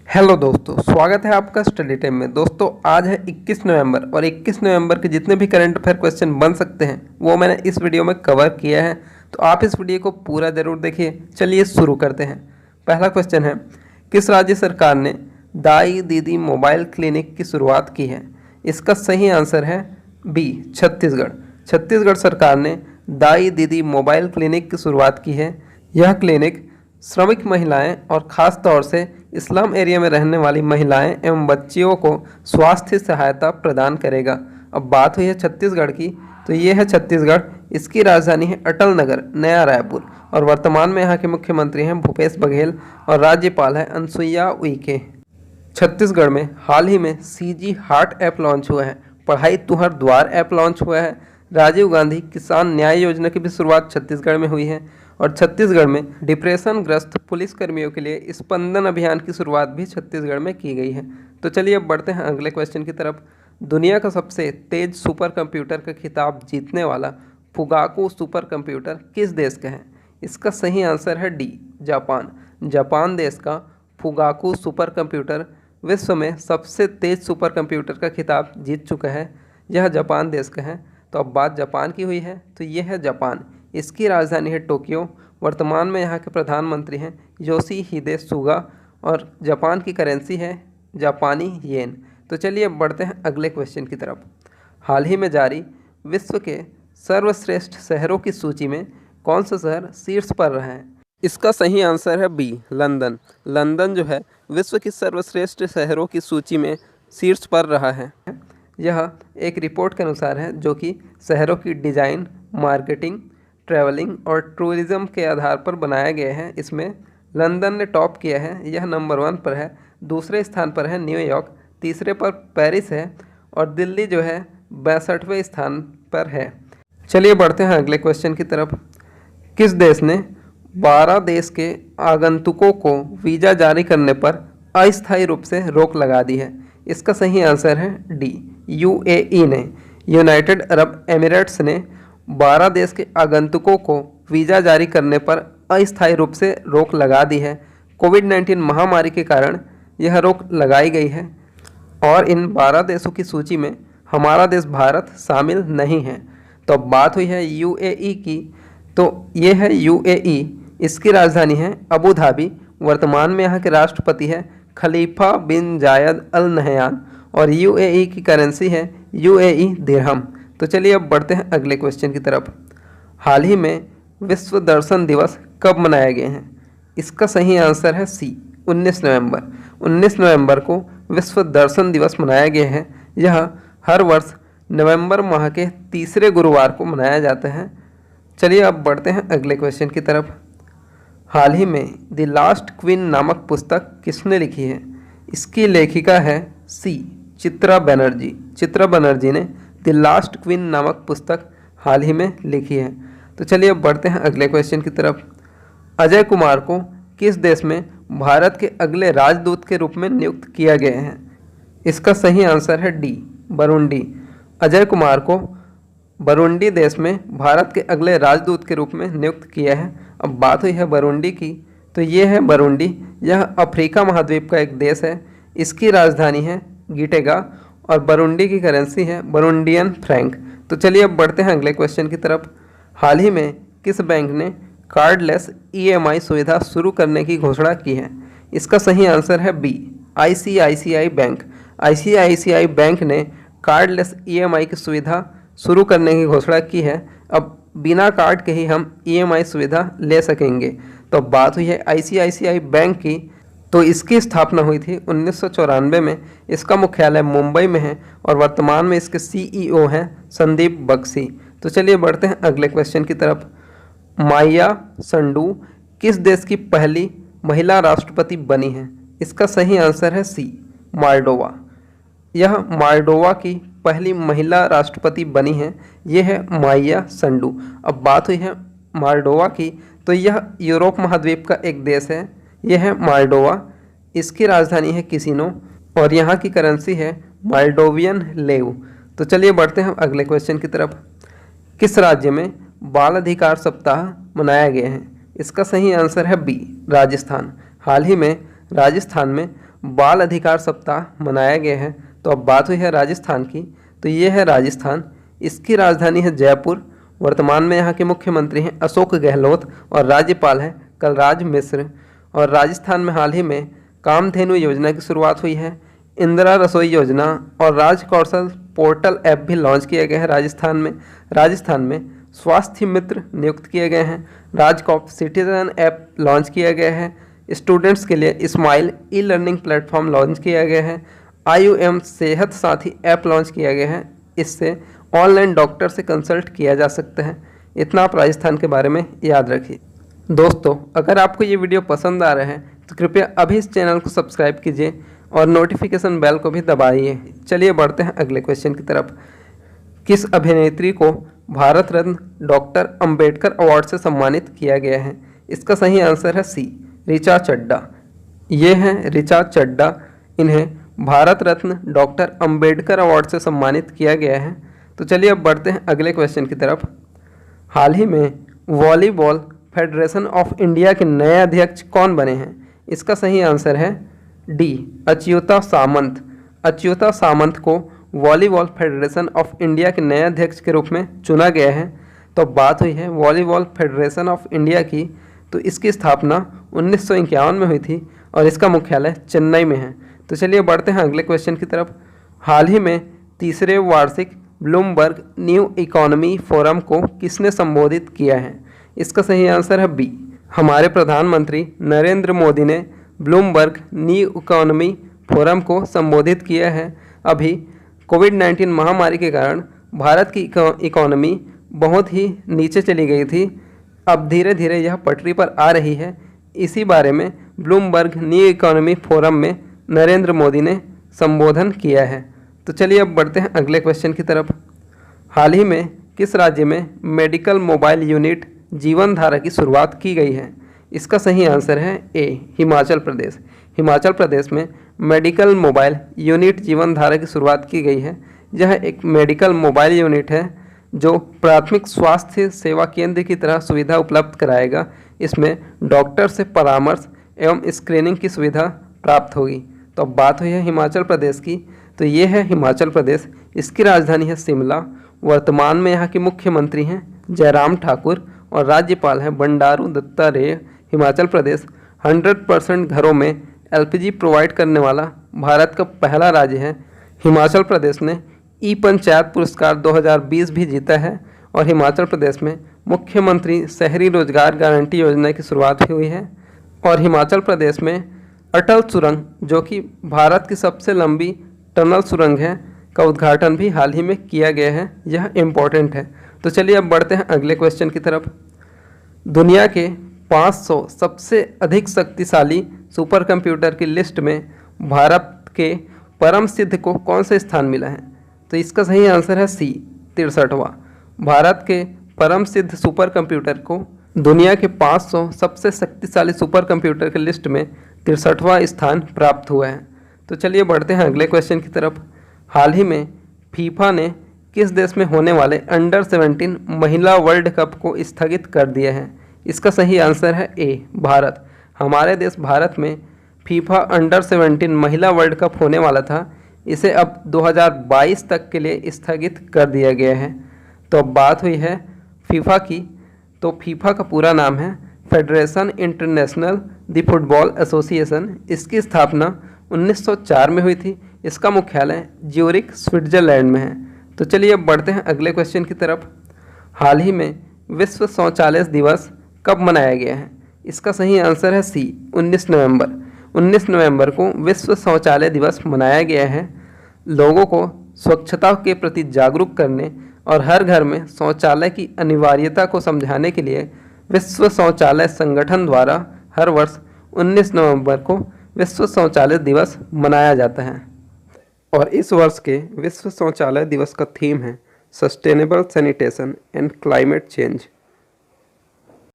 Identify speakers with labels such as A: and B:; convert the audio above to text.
A: Hello दोस्तों, स्वागत है आपका स्टडी टाइम में। दोस्तों आज है 21 नवंबर और 21 नवंबर के जितने भी करंट अफेयर क्वेश्चन बन सकते हैं वो मैंने इस वीडियो में कवर किया है, तो आप इस वीडियो को पूरा ज़रूर देखिए। चलिए शुरू करते हैं। पहला क्वेश्चन है, किस राज्य सरकार ने दाई दीदी मोबाइल क्लिनिक की शुरुआत की है? इसका सही आंसर है बी, छत्तीसगढ़। छत्तीसगढ़ सरकार ने दाई दीदी मोबाइल क्लिनिक की शुरुआत की है। यह क्लिनिक श्रमिक महिलाएं और ख़ास तौर से स्लम एरिया में रहने वाली महिलाएं एवं बच्चियों को स्वास्थ्य सहायता प्रदान करेगा। अब बात हुई है छत्तीसगढ़ की, तो ये है छत्तीसगढ़। इसकी राजधानी है अटल नगर, नया रायपुर, और वर्तमान में यहाँ के मुख्यमंत्री हैं भूपेश बघेल और राज्यपाल है अनुसुईया उइके। छत्तीसगढ़ में हाल ही में सीजी हार्ट ऐप लॉन्च हुआ है, पढ़ाई तुहर द्वार ऐप लॉन्च हुआ है, राजीव गांधी किसान न्याय योजना की भी शुरुआत छत्तीसगढ़ में हुई है, और छत्तीसगढ़ में डिप्रेशन ग्रस्त पुलिसकर्मियों के लिए स्पंदन अभियान की शुरुआत भी छत्तीसगढ़ में की गई है। तो चलिए अब बढ़ते हैं अगले क्वेश्चन की तरफ। दुनिया का सबसे तेज सुपर कंप्यूटर का खिताब जीतने वाला फुगाकू सुपर कंप्यूटर किस देश का है? इसका सही आंसर है डी, जापान। जापान देश का फुगाकू सुपर कंप्यूटर विश्व में सबसे तेज सुपर कंप्यूटर का खिताब जीत चुका है। यह जापान देश का है। तो अब बात जापान की हुई है, तो यह है जापान। इसकी राजधानी है टोक्यो। वर्तमान में यहाँ के प्रधानमंत्री हैं योशिहिदे सुगा, और जापान की करेंसी है जापानी येन। तो चलिए अब बढ़ते हैं अगले क्वेश्चन की तरफ। हाल ही में जारी विश्व के सर्वश्रेष्ठ शहरों की सूची में कौन सा शहर शीर्ष पर रहा है? इसका सही आंसर है बी, लंदन। लंदन जो है विश्व की सर्वश्रेष्ठ शहरों की सूची में शीर्ष पर रहा है। यह एक रिपोर्ट के अनुसार है जो कि शहरों की डिज़ाइन, मार्केटिंग, ट्रैवलिंग और टूरिज़्म के आधार पर बनाया गया है। इसमें लंदन ने टॉप किया है, यह नंबर 1 पर है। दूसरे स्थान पर है न्यूयॉर्क, तीसरे पर पेरिस है, और दिल्ली जो है 62वें स्थान पर है। चलिए बढ़ते हैं अगले क्वेश्चन की तरफ। किस देश ने 12 देश के आगंतुकों को वीज़ा जारी करने पर अस्थायी रूप से रोक लगा दी है? इसका सही आंसर है डी, यूएई ने। यूनाइटेड अरब एमिरेट्स ने 12 देश के आगंतुकों को वीज़ा जारी करने पर अस्थायी रूप से रोक लगा दी है। कोविड-19 महामारी के कारण यह रोक लगाई गई है, और इन 12 देशों की सूची में हमारा देश भारत शामिल नहीं है। तो अब बात हुई है यूएई की, तो ये है यूएई। इसकी राजधानी है अबू धाबी। वर्तमान में यहाँ के राष्ट्रपति है खलीफा बिन जायद अल नहयान, और यूएई की करेंसी है यूएई दिरहम। तो चलिए अब बढ़ते हैं अगले क्वेश्चन की तरफ। हाल ही में विश्व दर्शन दिवस कब मनाया गया है? इसका सही आंसर है सी, 19 नवंबर। 19 नवंबर को विश्व दर्शन दिवस मनाया गया है। यह हर वर्ष नवंबर माह के तीसरे गुरुवार को मनाया जाता है। चलिए अब बढ़ते हैं अगले क्वेश्चन की तरफ। हाल ही में द लास्ट क्वीन नामक पुस्तक किसने लिखी है? इसकी लेखिका है सी, चित्रा बनर्जी। चित्रा बनर्जी ने द लास्ट क्वीन नामक पुस्तक हाल ही में लिखी है। तो चलिए अब बढ़ते हैं अगले क्वेश्चन की तरफ। अजय कुमार को किस देश में भारत के अगले राजदूत के रूप में नियुक्त किया गया है? इसका सही आंसर है डी, बुरुंडी। अजय कुमार को बुरुंडी देश में भारत के अगले राजदूत के रूप में नियुक्त किया है। अब बात हुई है बुरुंडी की, तो ये है बुरुंडी। यह अफ्रीका महाद्वीप का एक देश है। इसकी राजधानी है गिटेगा, और बुरुंडी की करेंसी है बुरुंडियन फ्रैंक। तो चलिए अब बढ़ते हैं अगले क्वेश्चन की तरफ। हाल ही में किस बैंक ने कार्डलेस ईएमआई सुविधा शुरू करने की घोषणा की है? इसका सही आंसर है B, ICICI bank. ICICI bank ने कार्डलेस ईएमआई की सुविधा शुरू करने की घोषणा की है। अब बिना कार्ड के ही हम ईएमआई सुविधा ले सकेंगे। तो बात हुई है आईसीआईसीआई बैंक की, तो इसकी स्थापना हुई थी 1994 में। इसका मुख्यालय मुंबई में है, और वर्तमान में इसके सीईओ हैं संदीप बख्शी। तो चलिए बढ़ते हैं अगले क्वेश्चन की तरफ। माया संडू किस देश की पहली महिला राष्ट्रपति बनी है? इसका सही आंसर है सी, माल्डोवा। यह माल्डोवा की पहली महिला राष्ट्रपति बनी है। यह है माया संडू। अब बात हुई है माल्डोवा की, तो यह यूरोप महाद्वीप का एक देश है। यह है माल्डोवा। इसकी राजधानी है किसिनो, और यहाँ की करेंसी है माल्डोवियन लेव। तो चलिए बढ़ते हैं अगले क्वेश्चन की तरफ। किस राज्य में बाल अधिकार सप्ताह मनाया गया है? इसका सही आंसर है बी, राजस्थान। हाल ही में राजस्थान में बाल अधिकार सप्ताह मनाया गया है? तो अब बात हुई है राजस्थान की, तो ये है राजस्थान। इसकी राजधानी है जयपुर। वर्तमान में यहाँ के मुख्यमंत्री हैं अशोक गहलोत और राज्यपाल हैं कलराज मिश्र। और राजस्थान में हाल ही में कामधेनु योजना की शुरुआत हुई है, इंदिरा रसोई योजना और राज कौशल पोर्टल ऐप भी लॉन्च किए गए हैं राजस्थान में स्वास्थ्य मित्र नियुक्त किए गए हैं, राजकॉप सिटीजन ऐप लॉन्च किया गया है, स्टूडेंट्स के लिए smile e learning platform launch किया गया है, IUM सेहत साथी ऐप लॉन्च किया गया है। इससे ऑनलाइन डॉक्टर से कंसल्ट किया जा सकता है। इतना आप राजस्थान के बारे में याद रखिए। दोस्तों, अगर आपको ये वीडियो पसंद आ रहा है तो कृपया अभी इस चैनल को सब्सक्राइब कीजिए और नोटिफिकेशन बेल को भी दबाइए। चलिए बढ़ते हैं अगले क्वेश्चन की तरफ। किस अभिनेत्री को भारत रत्न डॉक्टर अंबेडकर अवार्ड से सम्मानित किया गया है? इसका सही आंसर है सी, ऋचा चड्ढा। ये हैं ऋचा चड्ढा, इन्हें भारत रत्न डॉक्टर अंबेडकर अवार्ड से सम्मानित किया गया है। तो चलिए अब बढ़ते हैं अगले क्वेश्चन की तरफ। हाल ही में वॉलीबॉल फेडरेशन ऑफ इंडिया के नए अध्यक्ष कौन बने हैं? इसका सही आंसर है डी, अच्युता सामंत। अच्युता सामंत को वॉलीबॉल फेडरेशन ऑफ इंडिया के नए अध्यक्ष के रूप में चुना गया है। तो बात हुई है वॉलीबॉल फेडरेशन ऑफ इंडिया की, तो इसकी स्थापना 1951 में हुई थी और इसका मुख्यालय चेन्नई में है। तो चलिए बढ़ते हैं अगले क्वेश्चन की तरफ। हाल ही में तीसरे वार्षिक ब्लूमबर्ग न्यू इकोनॉमी फोरम को किसने संबोधित किया है? इसका सही आंसर है बी, हमारे प्रधानमंत्री नरेंद्र मोदी ने ब्लूमबर्ग न्यू इकोनॉमी फोरम को संबोधित किया है। अभी कोविड-19 महामारी के कारण भारत की इकोनॉमी बहुत ही नीचे चली गई थी, अब धीरे धीरे यह पटरी पर आ रही है। इसी बारे में ब्लूमबर्ग न्यू इकोनॉमी फोरम में नरेंद्र मोदी ने संबोधन किया है। तो चलिए अब बढ़ते हैं अगले क्वेश्चन की तरफ। हाल ही में किस राज्य में मेडिकल मोबाइल यूनिट जीवन धारा की शुरुआत की गई है? इसका सही आंसर है ए, हिमाचल प्रदेश। हिमाचल प्रदेश में मेडिकल मोबाइल यूनिट जीवन धारा की शुरुआत की गई है। यह एक मेडिकल मोबाइल यूनिट है जो प्राथमिक स्वास्थ्य सेवा केंद्र की तरह सुविधा उपलब्ध कराएगा। इसमें डॉक्टर से परामर्श एवं स्क्रीनिंग की सुविधा प्राप्त होगी। तो अब बात हुई है हिमाचल प्रदेश की, तो ये है हिमाचल प्रदेश। इसकी राजधानी है शिमला। वर्तमान में यहाँ के मुख्यमंत्री हैं जयराम ठाकुर और राज्यपाल हैं बंडारू दत्तात्रेय। हिमाचल प्रदेश 100% घरों में LPG प्रोवाइड करने वाला भारत का पहला राज्य है। हिमाचल प्रदेश ने ई पंचायत पुरस्कार 2020 भी जीता है और हिमाचल प्रदेश में मुख्यमंत्री शहरी रोजगार गारंटी योजना की शुरुआत हुई है। और हिमाचल प्रदेश में अटल सुरंग, जो कि भारत की सबसे लंबी टनल सुरंग है, का उद्घाटन भी हाल ही में किया गया है। यह इम्पोर्टेंट है। तो चलिए अब बढ़ते हैं अगले क्वेश्चन की तरफ। दुनिया के 500 सबसे अधिक शक्तिशाली सुपर कंप्यूटर की लिस्ट में भारत के परम सिद्ध को कौन सा स्थान मिला है? तो इसका सही आंसर है सी, 63वां। भारत के परम सिद्ध सुपर कंप्यूटर को दुनिया के 500 सबसे शक्तिशाली सुपर कंप्यूटर की लिस्ट में 63वां स्थान प्राप्त हुआ है। तो चलिए बढ़ते हैं अगले क्वेश्चन की तरफ। हाल ही में फीफा ने किस देश में होने वाले अंडर 17 महिला वर्ल्ड कप को स्थगित कर दिया है? इसका सही आंसर है ए, भारत। हमारे देश भारत में फीफा अंडर 17 महिला वर्ल्ड कप होने वाला था, इसे अब 2022 तक के लिए स्थगित कर दिया गया है। तो अब बात हुई है फीफा की, तो फीफा का पूरा नाम है federation international the football association. इसकी स्थापना 1904 में हुई थी। इसका मुख्यालय ज्यूरिख स्विट्जरलैंड में है। तो चलिए अब बढ़ते हैं अगले क्वेश्चन की तरफ। हाल ही में विश्व शौचालय दिवस कब मनाया गया है? इसका सही आंसर है सी, 19 नवंबर। 19 नवंबर को विश्व शौचालय दिवस मनाया गया है। लोगों को स्वच्छता के प्रति जागरूक करने और हर घर में शौचालय की अनिवार्यता को समझाने के लिए विश्व शौचालय संगठन द्वारा हर वर्ष 19 नवंबर को विश्व शौचालय दिवस मनाया जाता है। और इस वर्ष के विश्व शौचालय दिवस का थीम है sustainable sanitation and climate change.